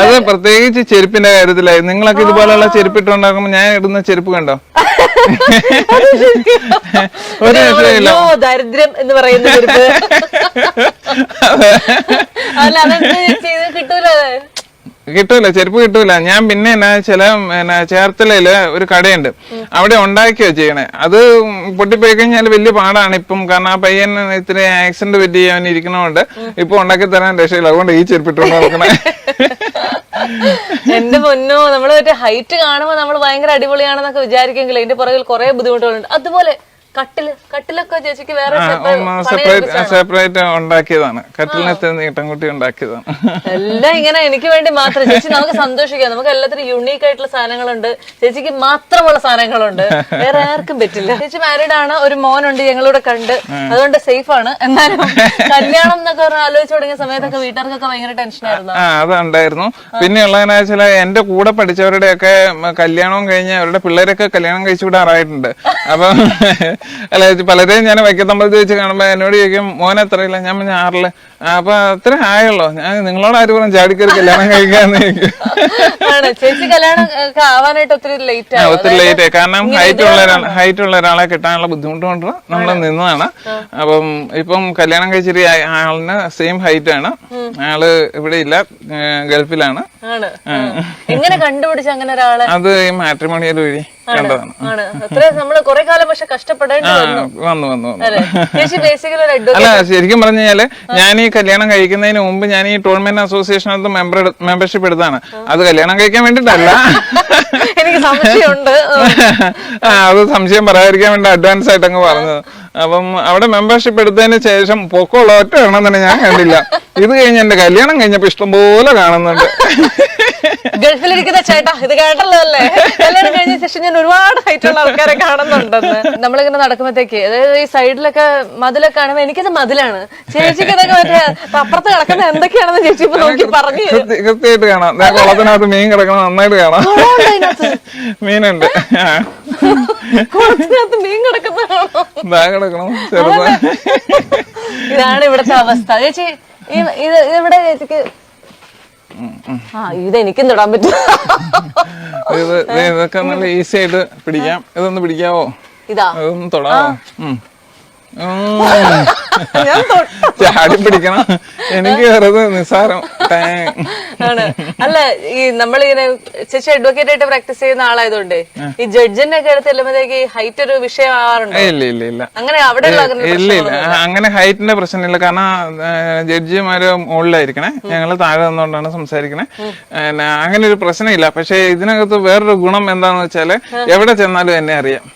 അത് പ്രത്യേകിച്ച് ചെരുപ്പിന്റെ കാര്യത്തിലായി. നിങ്ങളൊക്കെ ഇതുപോലെയുള്ള ചെരുപ്പിട്ടുണ്ടാക്കുമ്പോ ഞാൻ ഇടുന്ന ചെരുപ്പ് കണ്ടോ? ഒരു രക്ഷയില്ല. ദരിദ്രം എന്ന് പറയുന്ന ചെരുപ്പ്. അല്ല അതെന്താ കിട്ടൂല, കിട്ടൂല, ചെരുപ്പ് കിട്ടൂല. ഞാൻ പിന്നെ ചില ചേർത്തലയില് ഒരു കടയുണ്ട്, അവിടെ ഉണ്ടാക്കിയോ ചെയ്യണേ. അത് പൊട്ടിപ്പോയി കഴിഞ്ഞാൽ വലിയ പാടാണ് ഇപ്പം. കാരണം ആ പയ്യൻ ഇത്തിരി ആക്സിഡന്റ് പറ്റി അവൻ ഇരിക്കണോണ്ട് ഇപ്പൊ ഉണ്ടാക്കി തരാൻ രക്ഷയില്ല. അതുകൊണ്ട് ഈ ചെരുപ്പിട്ടുകൊണ്ട് നടക്കണേ. എന്റെ പൊന്നോ, നമ്മള് മറ്റേ ഹൈറ്റ് കാണുമ്പോ നമ്മൾ ഭയങ്കര അടിപൊളിയാണെന്നൊക്കെ വിചാരിക്കെങ്കിൽ അതിന്റെ പുറകിൽ കുറെ ബുദ്ധിമുട്ടുകളുണ്ട്. അതുപോലെ കട്ടിലൊക്കെ ചേച്ചിക്ക് വേറെ സെപ്പറേറ്റ് ഉണ്ടാക്കിയതാണ്. കട്ടിലിനകത്ത് നീട്ടം കൂട്ടി ഉണ്ടാക്കിയതാണ്. എല്ലാം ഇങ്ങനെ എനിക്ക് വേണ്ടി മാത്രം. ചേച്ചി നമുക്ക് സന്തോഷിക്കാം, നമുക്ക് എല്ലാത്തിനും യുണീക്ക് ആയിട്ടുള്ള സാധനങ്ങളുണ്ട്, ചേച്ചിക്ക് മാത്രമുള്ള സാധനങ്ങളുണ്ട്, വേറെ ആർക്കും പറ്റില്ല. ചേച്ചി മാരീഡ് ആണ്, ഒരു മോനുണ്ട്, ഞങ്ങളിവിടെ കണ്ട്, അതുകൊണ്ട് സേഫ് ആണ്. എന്നാലും കല്യാണം എന്നൊക്കെ ആലോചിച്ച് തുടങ്ങിയ സമയത്തൊക്കെ വീട്ടുകാർക്കൊക്കെ ഭയങ്കര ടെൻഷനായിരുന്നു. അതുണ്ടായിരുന്നു. പിന്നെ ഉള്ളതെന്ന് വെച്ചാൽ എന്റെ കൂടെ പഠിച്ചവരുടെയൊക്കെ കല്യാണവും കഴിഞ്ഞ് അവരുടെ പിള്ളേരൊക്കെ കല്യാണം കഴിച്ചു വിടാറായിട്ടുണ്ട്. അപ്പം അല്ല, പലരെയും ഞാൻ വൈക്കത്തമ്പലത്തിൽ വെച്ച് കാണുമ്പോ എന്നോട് ചോദിക്കും മോനെ എത്രയില്ല, ഞാൻ പറഞ്ഞ 6. അപ്പൊ അത്ര ആയുള്ളോ? ഞാൻ നിങ്ങളോട് ആര് പറഞ്ഞു ചാടിക്കറി കല്യാണം കഴിക്കാന്ന് ചോദിക്കും. ചേച്ചി കല്യാണം ആവാനായിട്ട് ഒത്തിരി ലേറ്റ് ആയി. കാരണം ഹൈറ്റ് ഉള്ള ഒരാളെ കിട്ടാനുള്ള ബുദ്ധിമുട്ട് കൊണ്ട് നമ്മൾ നിന്നതാണ്. അപ്പം ഇപ്പം കല്യാണം കഴിച്ചിട്ട് ആളിന് സെയിം ഹൈറ്റ് ആണ്. ആള് ഇവിടെ ഇല്ല, ഗൾഫിലാണ്. എങ്ങനെ കണ്ടുപിടിച്ച അങ്ങനെ ഒരാളെ? അത് ഈ മാട്രിമോണിയൽ വഴി കണ്ടതാണ്. നമ്മള് കുറെ കാലം പക്ഷെ കഷ്ടപ്പെടേണ്ടി വന്നു. അല്ല, ശരിക്കും പറഞ്ഞു കഴിഞ്ഞാല് ഞാൻ ഈ കല്യാണം കഴിക്കുന്നതിന് മുമ്പ് ഞാൻ ഈ ടൂർണമെന്റ് അസോസിയേഷനകത്ത് മെമ്പർഷിപ്പ് എടുത്താണ്. അത് കല്യാണം കഴിക്കാൻ വേണ്ടിട്ടല്ല, എനിക്ക് സംശയമുണ്ട്. അത് സംശയം പറയാതിരിക്കാൻ വേണ്ടി അഡ്വാൻസ് ആയിട്ട് അങ്ങ് പറഞ്ഞത്. അപ്പം അവിടെ മെമ്പർഷിപ്പ് എടുത്തതിന് ശേഷം പൊക്കമുള്ള ഒറ്റ എണ്ണം തന്നെ ഞാൻ കണ്ടില്ല. ഇത് കഴിഞ്ഞ് എന്റെ കല്യാണം കഴിഞ്ഞപ്പോ ഇഷ്ടംപോലെ കാണുന്നുണ്ട്. ഗൾഫിലിരിക്കുന്ന ചേട്ടാ ഇത് കേട്ടല്ലോ അല്ലേ, കല്യാണം കഴിഞ്ഞ ശേഷം ഞാൻ ഒരുപാട് ഹൈറ്റുള്ള ആൾക്കാരെ കാണുന്നുണ്ടെന്ന്. നമ്മളിങ്ങനെ നടക്കുമ്പോഴത്തേക്ക്, അതായത് ഈ സൈഡിലൊക്കെ മതിലൊക്കെ കാണുമ്പോ എനിക്കത് മതിലാണ്, ചേച്ചിക്ക് ഇതൊക്കെ മറ്റേ അപ്പുറത്ത് കിടക്കുന്ന എന്തൊക്കെയാണെന്ന് ചേച്ചി ഇപ്പൊ നോക്കി പറഞ്ഞു കൃത്യമായിട്ട് കാണാം. കുളത്തിനകത്ത് മീൻ കിടക്കണം, നന്നായിട്ട് കാണാം. മീനുണ്ട്, കുളത്തിനകത്ത് മീൻ കിടക്കണം. ഇതാണ് ഇവിടുത്തെ അവസ്ഥ. ചേച്ചി ഇവിടെ ചേച്ചിക്ക് ഇതെനിക്കും തൊടാൻ പറ്റും. ഇതൊക്കെ നല്ല ഈസി ആയിട്ട് പിടിക്കാം. ഇതൊന്ന് പിടിക്കാവോ? ഇതൊന്ന് തൊടാവോ? ചാടി പിടിക്കണം. എനിക്ക് വെറുതെ നിസ്സാരം ആണ്. അല്ല, ഈ നമ്മളിങ്ങനെ ചേച്ചി അഡ്വക്കേറ്റ് ആയിട്ട് പ്രാക്ടീസ് ചെയ്യുന്ന ആളായതുകൊണ്ട് ഈ ജഡ്ജിന്റെ ഒക്കെ അടുത്ത് ചെല്ലുമ്പോഴത്തേക്ക് ഹൈറ്റ് ഒരു വിഷയം ആവാറുണ്ട്? ഇല്ല. അങ്ങനെ അവിടെ ഇല്ല, അങ്ങനെ ഹൈറ്റിന്റെ പ്രശ്നമില്ല. കാരണം ജഡ്ജിമാര് മുകളിലായിരിക്കണേ, ഞങ്ങള് താഴെ നിന്നുകൊണ്ടാണ് സംസാരിക്കണേ. അങ്ങനെ ഒരു പ്രശ്നമില്ല. പക്ഷെ ഇതിനകത്ത് വേറൊരു ഗുണം എന്താന്ന് വെച്ചാല് എവിടെ ചെന്നാലും എന്നെ അറിയാം.